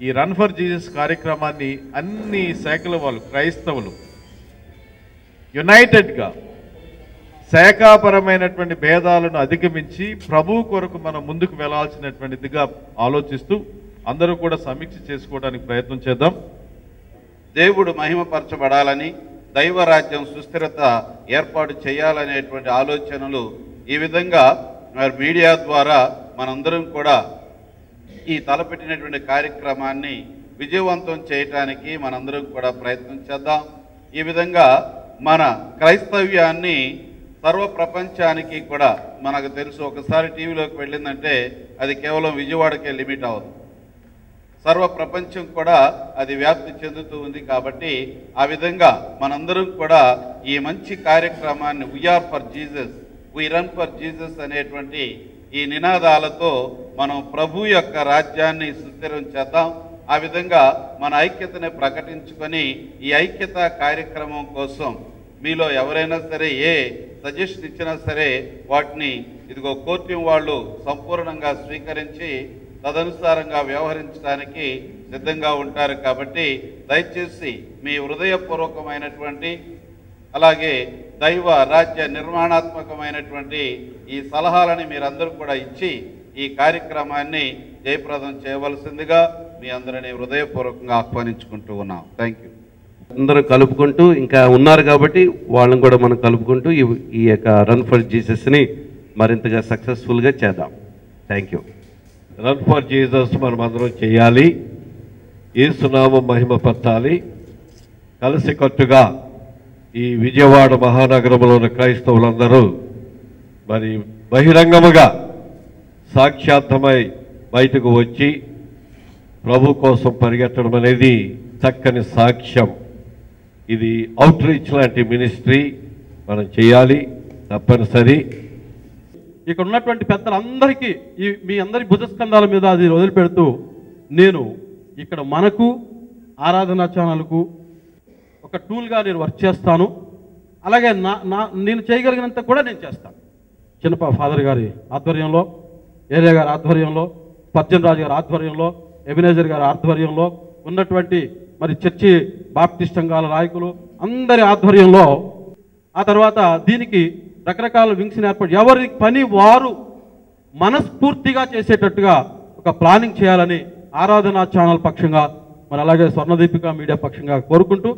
ఈ run for Jesus కార్యక్రమాన్ని అన్ని శాఖల వాళ్ళు క్రైస్తవులు యునైటెడ్గా శాఖాపరమైనటువంటి భేదాలను అధిగమించి ప్రభు కొరకు మనం ముందుకు వెళ్లాల్సినటువంటిదిగా ఆలోచిస్తూ అందరూ కూడా సమీక్ష చేసుకోవడానికి ప్రయత్నం చేద్దాం. దేవుడు మహిమపరచబడాలని, దైవరాజ్యం సుస్థిరత ఏర్పాటు చేయాలనేటువంటి ఆలోచనలు ఈ విధంగా మరి మీడియా ద్వారా మనందరం కూడా ఈ తలపెట్టినటువంటి కార్యక్రమాన్ని విజయవంతం చేయటానికి మనందరం కూడా ప్రయత్నం చేద్దాం. ఈ విధంగా మన క్రైస్తవ్యాన్ని సర్వ ప్రపంచానికి కూడా మనకు తెలుసు, ఒకసారి టీవీలోకి వెళ్ళిందంటే అది కేవలం విజయవాడకే లిమిట్ అవ్వదు, సర్వ ప్రపంచం కూడా అది వ్యాప్తి చెందుతూ ఉంది. కాబట్టి ఆ విధంగా మనందరం కూడా ఈ మంచి కార్యక్రమాన్ని we are for Jesus, we run for Jesus అనేటువంటి ఈ నినాదాలతో మనం ప్రభు యొక్క రాజ్యాన్ని సుస్థిరం చేద్దాం. ఆ విధంగా మన ఐక్యతని ప్రకటించుకొని ఈ ఐక్యత కార్యక్రమం కోసం మీలో ఎవరైనా సరే ఏ సజెషన్ ఇచ్చినా సరే వాటిని ఇదిగో కోర్టు వాళ్ళు సంపూర్ణంగా స్వీకరించి తదనుసారంగా వ్యవహరించడానికి సిద్ధంగా ఉంటారు. కాబట్టి దయచేసి మీ హృదయపూర్వకమైనటువంటి అలాగే దైవ రాజ్య నిర్మాణాత్మకమైనటువంటి ఈ సలహాలని మీరందరూ కూడా ఇచ్చి ఈ కార్యక్రమాన్ని జయప్రదం చేయవలసిందిగా మీ అందరినీ హృదయపూర్వకంగా ఆహ్వానించుకుంటూ ఉన్నాం. Thank you. అందరూ కలుపుకుంటూ ఇంకా ఉన్నారు కాబట్టి వాళ్ళని కూడా మనం కలుపుకుంటూ ఈ యొక్క రన్ ఫర్ జీసస్ని మరింతగా సక్సెస్ఫుల్గా చేద్దాం. Thank you. Run for Jesus మనం అందరం చేయాలి, యేసునామం మహిమపరచాలి. కలిసికట్టుగా ఈ విజయవాడ మహానగరంలో ఉన్న క్రైస్తవులందరూ మరి బహిరంగముగా సాక్షాత్తమై బయటకు వచ్చి ప్రభు కోసం పరిగెత్తడం అనేది చక్కని సాక్ష్యం. ఇది అవుట్ రీచ్ లాంటి మినిస్ట్రీ మనం చేయాలి, తప్పనిసరి. ఇక్కడ ఉన్నటువంటి పెద్దలందరికీ మీ అందరి భుజస్కంధాల మీద అది వదిలిపెడుతూ నేను ఇక్కడ మనకు ఆరాధనా ఛానల్కు ఒక టూల్గా నేను వర్క్ చేస్తాను. అలాగే నేను చేయగలిగినంత కూడా నేను చేస్తాను. చిన్నప ఫాదర్ గారి ఆధ్వర్యంలో, ఏరియా గారి ఆధ్వర్యంలో, పర్జన్ రాజు గారి ఆధ్వర్యంలో, ఎబినేజర్ గారి ఆధ్వర్యంలో ఉన్నటువంటి మరి చర్చి బాప్టిస్ట్ సంఘాల నాయకులు అందరి ఆధ్వర్యంలో, ఆ తర్వాత దీనికి రకరకాల వింగ్స్ని ఏర్పాటు ఎవరి పని వారు మనస్ఫూర్తిగా చేసేటట్టుగా ఒక ప్లానింగ్ చేయాలని ఆరాధనా ఛానల్ పక్షంగా మరి అలాగే స్వర్ణదీపిక మీడియా పక్షంగా కోరుకుంటూ